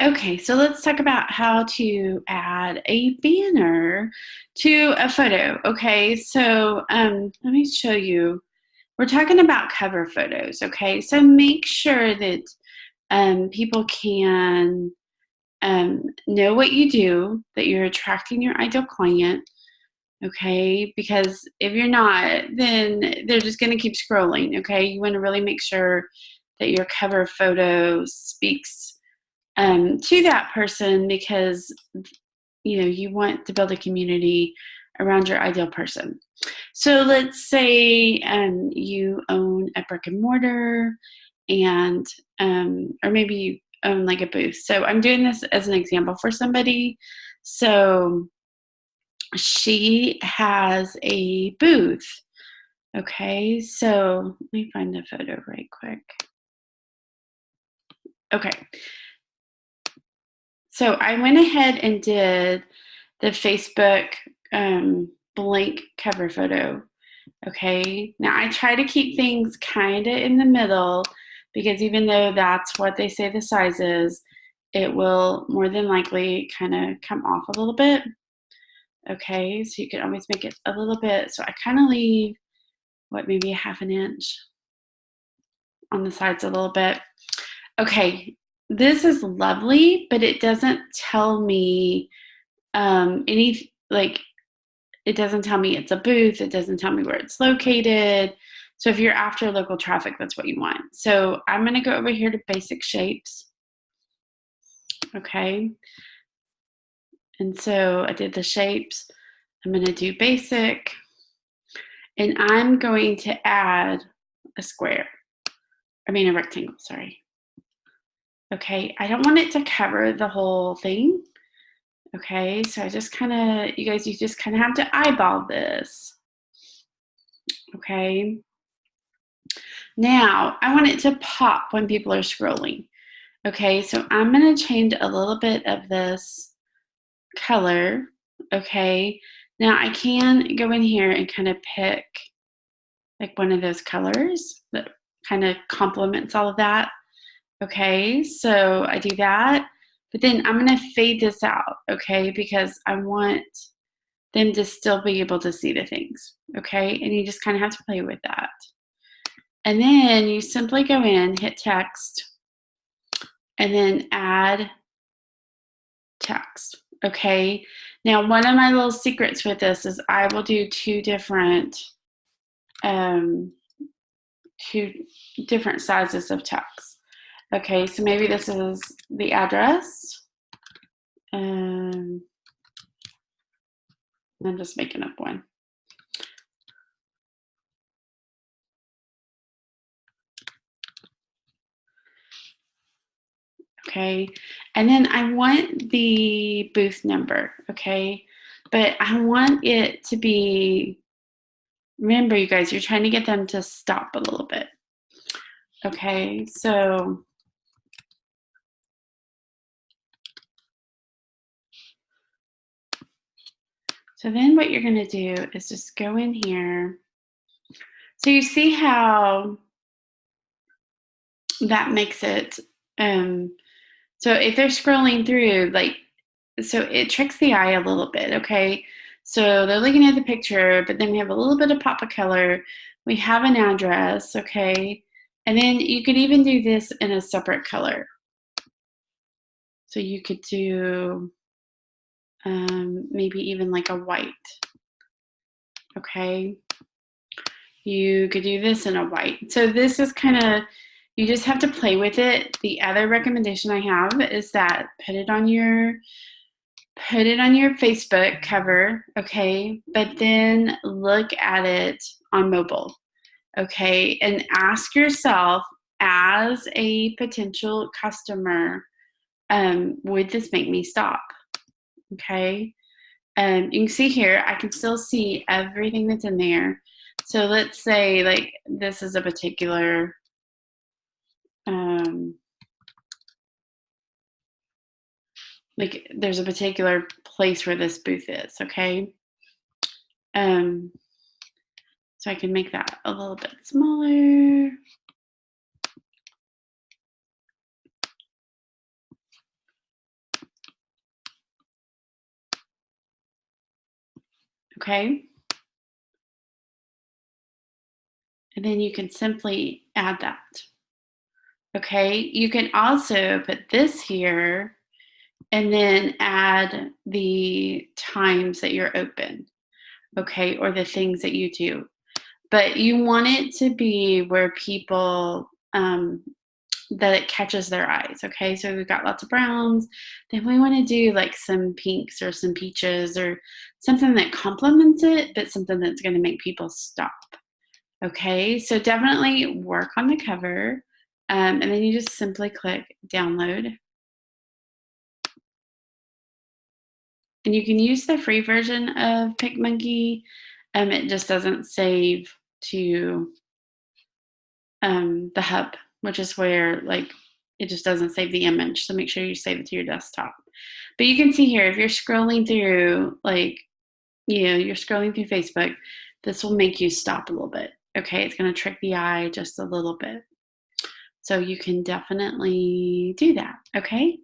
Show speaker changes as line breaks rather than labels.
Okay, so let's talk about how to add a banner to a photo. Okay, so let me show you. We're talking about cover photos. Okay, so make sure that people can know what you do, that you're attracting your ideal client. Okay, because if you're not, then they're just going to keep scrolling. Okay, you want to really make sure that your cover photo speaks to that person because you want to build a community around your ideal person. So let's say you own a brick and mortar, and or maybe you own like a booth. So I'm doing this as an example for somebody. So she has a booth. Okay, so let me find the photo right quick. Okay, so I went ahead and did the Facebook blank cover photo. Okay, now I try to keep things kind of in the middle because even though that's what they say the size is, it will more than likely kind of come off a little bit. Okay, so you can always make it a little bit. So I kind of leave maybe a half an inch on the sides a little bit. Okay, this is lovely, but it doesn't tell me any like it doesn't tell me it's a booth. It doesn't tell me where it's located. So if you're after local traffic, that's what you want. So I'm going to go over here to basic shapes. Okay. And so I did the shapes. I'm going to do basic. And I'm going to add a square. I mean a rectangle, sorry. Okay. I don't want it to cover the whole thing. Okay. So I just kind of, you just kind of have to eyeball this. Okay. Now, I want it to pop when people are scrolling. Okay, so I'm going to change a little bit of this color. Okay, now I can go in here and kind of pick like one of those colors that kind of complements all of that. Okay, so I do that, but then I'm going to fade this out, okay, because I want them to still be able to see the things. Okay, and you just kind of have to play with that. And then you simply go in, hit text, and then add text. Okay. Now, one of my little secrets with this is I will do um, two different sizes of text. Okay, so maybe this is the address. I'm just making up one. Okay, and then I want the booth number. Okay, but I want it to be, remember you guys, you're trying to get them to stop a little bit. Okay, so then what you're going to do is just go in here. So you see how that makes it, so if they're scrolling through, like, so it tricks the eye a little bit, okay? So they're looking at the picture, but then we have a little bit of pop of color. We have an address, okay? And then you could even do this in a separate color. So you could do maybe even like a white, okay? You could do this in a white. So this is kind of, you just have to play with it. The other recommendation I have is that put it on your Facebook cover, okay? But then look at it on mobile, okay? And ask yourself as a potential customer, would this make me stop? Okay? You can see here, I can still see everything that's in there. So let's say like this is a particular like there's a particular place where this booth is, okay? So I can make that a little bit smaller. okay? And then you can simply add that, okay? You can also put this here and then add the times that you're open, okay, or the things that you do. But you want it to be where people, that it catches their eyes, okay? So we've got lots of browns. Then we want to do like some pinks or some peaches or something that complements it, but something that's going to make people stop, okay? So definitely work on the cover. And then you just simply click download. And you can use the free version of PicMonkey. It just doesn't save to the hub, which is where like it just doesn't save the image. So make sure you save it to your desktop. But you can see here, if you're scrolling through, like, you're scrolling through Facebook, this will make you stop a little bit. Okay, it's going to trick the eye just a little bit. So you can definitely do that. Okay.